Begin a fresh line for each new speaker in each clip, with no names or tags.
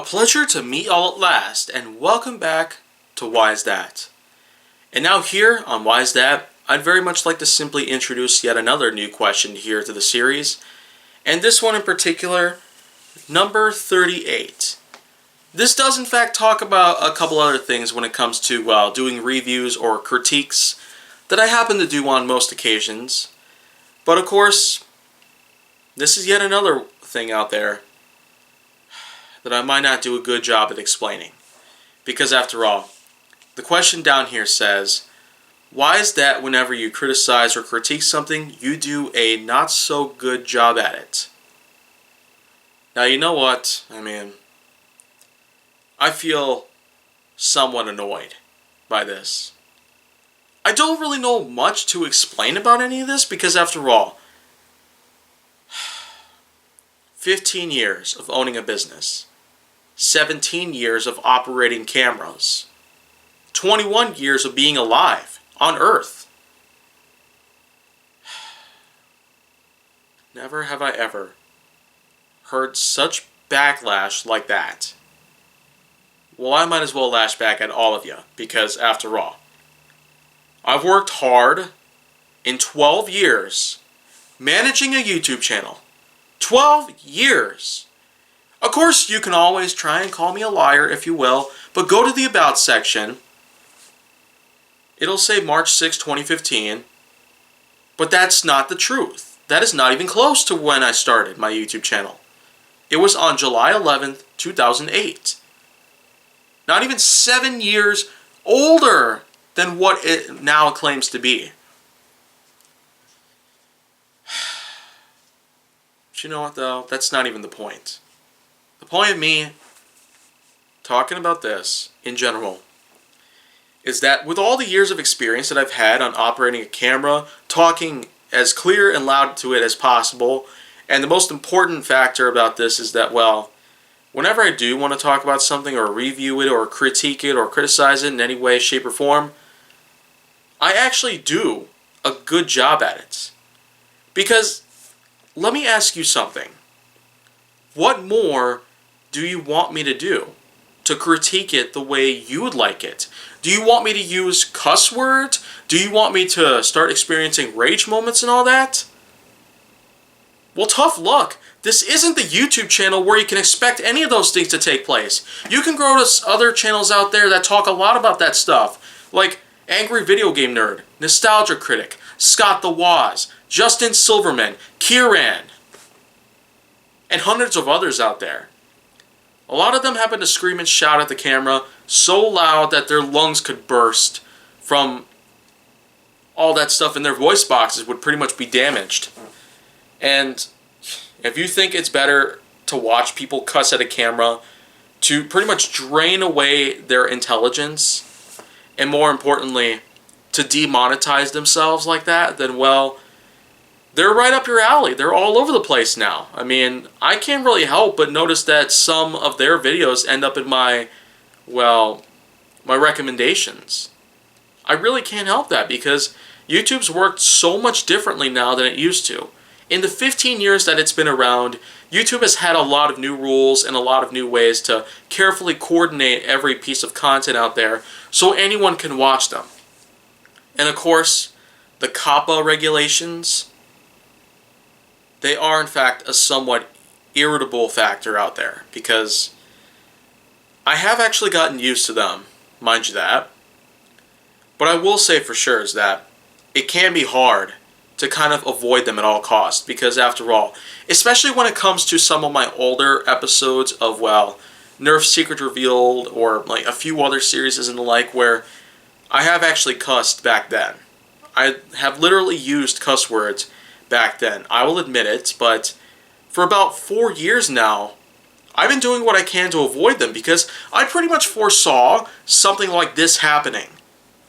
pleasure to meet y'all at last, and welcome back to Why Is That? And now here on Why Is That, I'd very much like to simply introduce yet another new question here to the series, and this one in particular, number 38. This does in fact talk about a couple other things when it comes to doing reviews or critiques that I happen to do on most occasions, but of course, this is yet another thing out there that I might not do a good job at explaining. Because after all, the question down here says, why is that whenever you criticize or critique something, you do a not so good job at it? Now you know what, I feel somewhat annoyed by this. I don't really know much to explain about any of this because after all, 15 years of owning a business, 17 years of operating cameras, 21 years of being alive on Earth. Never have I ever heard such backlash like that. Well, I might as well lash back at all of you, because after all, I've worked hard in 12 years managing a YouTube channel. 12 years! Of course, you can always try and call me a liar, if you will, but go to the About section. It'll say March 6, 2015, but that's not the truth. That is not even close to when I started my YouTube channel. It was on July 11th, 2008. Not even 7 years older than what it now claims to be. But you know what though? That's not even the point. The point of me talking about this in general is that with all the years of experience that I've had on operating a camera, talking as clear and loud to it as possible, and the most important factor about this is that, well, whenever I do want to talk about something or review it or critique it or criticize it in any way, shape, or form, I actually do a good job at it. Because, let me ask you something. What more do you want me to do to critique it the way you would like it? Do you want me to use cuss words? Do you want me to start experiencing rage moments and all that? Well, tough luck. This isn't the YouTube channel where you can expect any of those things to take place. You can go to other channels out there that talk a lot about that stuff, like Angry Video Game Nerd, Nostalgia Critic, Scott the Woz, Justin Silverman, Kieran, and hundreds of others out there. A lot of them happen to scream and shout at the camera so loud that their lungs could burst from all that stuff, and their voice boxes would pretty much be damaged. And if you think it's better to watch people cuss at a camera to pretty much drain away their intelligence, and more importantly, to demonetize themselves like that, then well, they're right up your alley. They're all over the place now. I can't really help but notice that some of their videos end up in my recommendations. I really can't help that because YouTube's worked so much differently now than it used to. In the 15 years that it's been around, YouTube has had a lot of new rules and a lot of new ways to carefully coordinate every piece of content out there so anyone can watch them. And of course, the COPPA regulations, they are in fact a somewhat irritable factor out there because I have actually gotten used to them, mind you that. But I will say for sure is that it can be hard to kind of avoid them at all costs because after all, especially when it comes to some of my older episodes of, Nerf Secret Revealed or like a few other series and the like where I have actually cussed back then. I have literally used cuss words back then. I will admit it, but for about 4 years now, I've been doing what I can to avoid them because I pretty much foresaw something like this happening.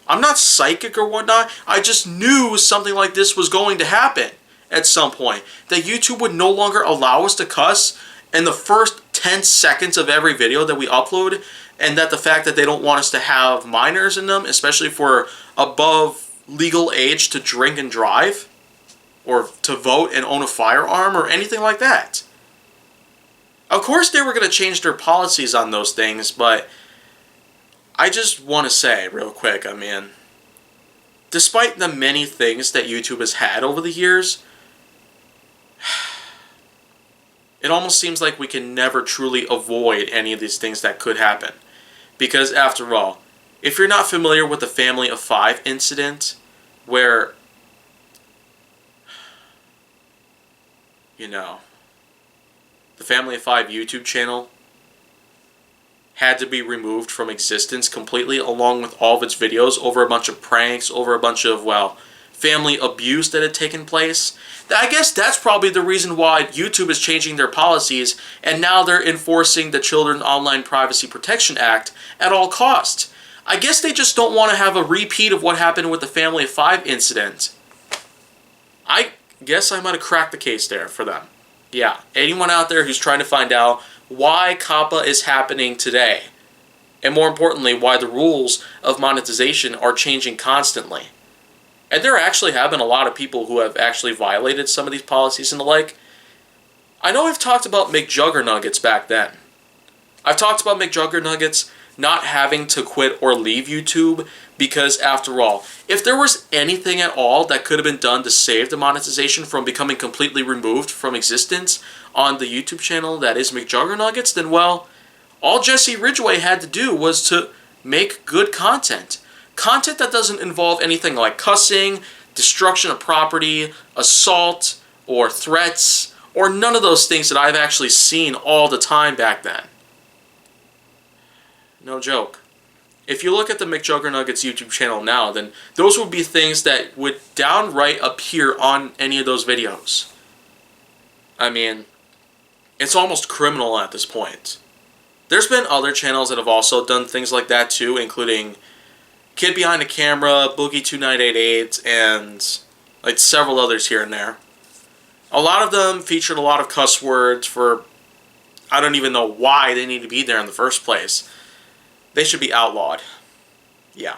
I'm not psychic or whatnot, I just knew something like this was going to happen at some point. That YouTube would no longer allow us to cuss in the first 10 seconds of every video that we upload, and that the fact that they don't want us to have minors in them, especially for above legal age to drink and drive, or to vote and own a firearm, or anything like that. Of course they were going to change their policies on those things, but I just want to say real quick, I mean, despite the many things that YouTube has had over the years, it almost seems like we can never truly avoid any of these things that could happen. Because after all, if you're not familiar with the Family of Five incident, where, you know, the Family of Five YouTube channel had to be removed from existence completely, along with all of its videos, over a bunch of pranks, over a bunch of, well, family abuse that had taken place. I guess that's probably the reason why YouTube is changing their policies, and now they're enforcing the Children Online Privacy Protection Act at all costs. I guess they just don't want to have a repeat of what happened with the Family of Five incident. I guess I might have cracked the case there for them. Yeah, anyone out there who's trying to find out why COPPA is happening today, and more importantly, why the rules of monetization are changing constantly. And there actually have been a lot of people who have actually violated some of these policies and the like. I know I've talked about McJuggernuggets back then. I've talked about McJuggernuggets not having to quit or leave YouTube because, after all, if there was anything at all that could have been done to save the monetization from becoming completely removed from existence on the YouTube channel that is McJuggernuggets, then, well, all Jesse Ridgway had to do was to make good content. Content that doesn't involve anything like cussing, destruction of property, assault, or threats, or none of those things that I've actually seen all the time back then. No joke. If you look at the McJuggernuggets YouTube channel now, then those would be things that would downright appear on any of those videos. I mean, it's almost criminal at this point. There's been other channels that have also done things like that too, including Kid Behind the Camera, Boogie2988, and like several others here and there. A lot of them featured a lot of cuss words for, I don't even know why they need to be there in the first place. They should be outlawed. Yeah.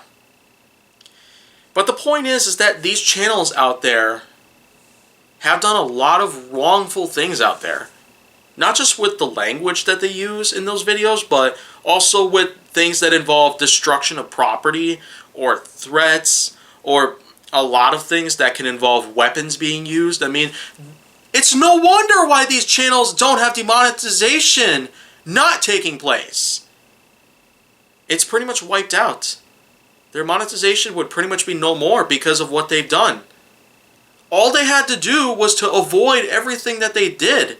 But the point is that these channels out there have done a lot of wrongful things out there. Not just with the language that they use in those videos, but also with things that involve destruction of property or threats or a lot of things that can involve weapons being used. I mean, it's no wonder why these channels don't have demonetization not taking place. It's pretty much wiped out. Their monetization would pretty much be no more because of what they've done. All they had to do was to avoid everything that they did.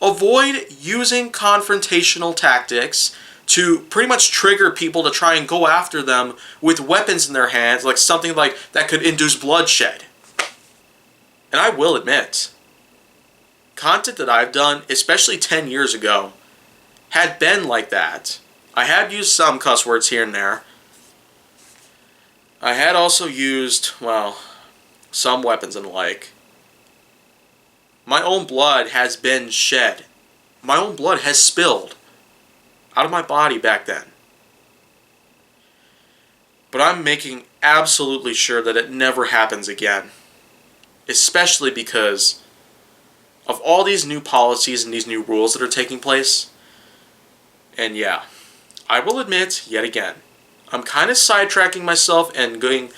Avoid using confrontational tactics to pretty much trigger people to try and go after them with weapons in their hands, like something like that could induce bloodshed. And I will admit, content that I've done, especially 10 years ago, had been like that. I had used some cuss words here and there. I had also used, well, some weapons and the like. My own blood has been shed. My own blood has spilled out of my body back then. But I'm making absolutely sure that it never happens again. Especially because of all these new policies and these new rules that are taking place. And yeah, I will admit, yet again, I'm kind of sidetracking myself and going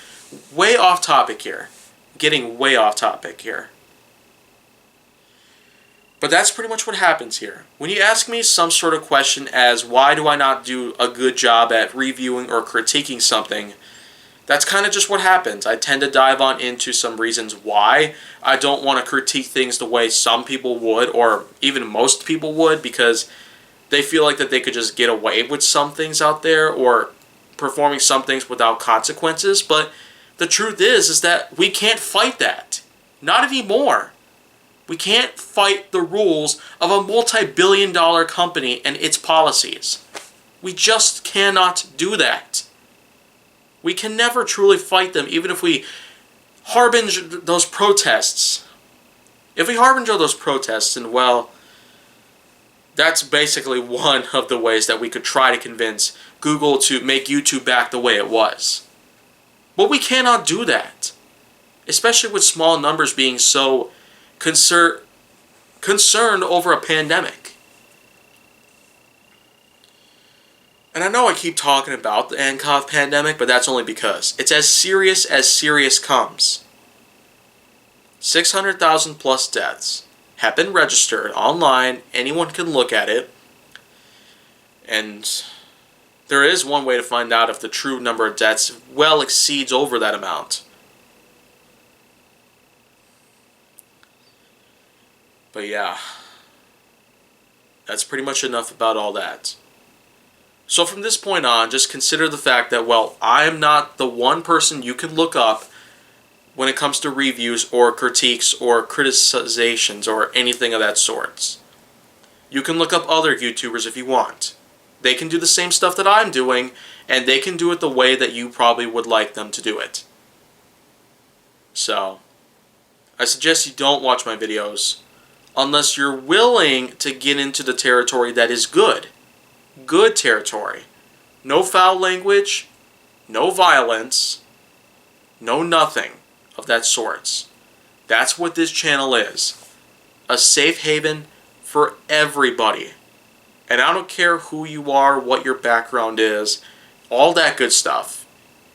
way off topic here. Getting way off topic here. But that's pretty much what happens here. When you ask me some sort of question as why do I not do a good job at reviewing or critiquing something, that's kind of just what happens. I tend to dive on into some reasons why I don't want to critique things the way some people would, or even most people would, because they feel like that they could just get away with some things out there, or performing some things without consequences. But the truth is that we can't fight that. Not anymore. We can't fight the rules of a multi-billion-dollar company and its policies. We just cannot do that. We can never truly fight them, even if we harbinge those protests. If we harbinge those protests, and well, that's basically one of the ways that we could try to convince Google to make YouTube back the way it was. But we cannot do that. Especially with small numbers being so concerned over a pandemic. And I know I keep talking about the ANCOV pandemic, but that's only because it's as serious comes. 600,000 plus deaths have been registered online. Anyone can look at it. And there is one way to find out if the true number of deaths well exceeds over that amount. But yeah, that's pretty much enough about all that. So from this point on, just consider the fact that, well, I am not the one person you can look up when it comes to reviews or critiques or criticizations or anything of that sort. You can look up other YouTubers if you want. They can do the same stuff that I'm doing, and they can do it the way that you probably would like them to do it. So, I suggest you don't watch my videos unless you're willing to get into the territory that is good. Good territory. No foul language, no violence, no nothing of that sort. That's what this channel is. A safe haven for everybody. And I don't care who you are, what your background is, all that good stuff.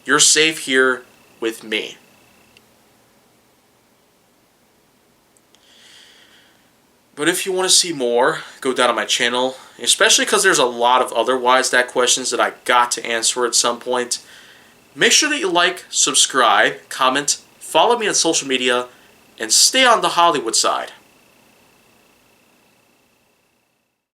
You're safe here with me. But if you want to see more, go down on my channel, especially because there's a lot of other Why's That questions that I got to answer at some point. Make sure that you like, subscribe, comment, follow me on social media, and stay on the Hollywood side.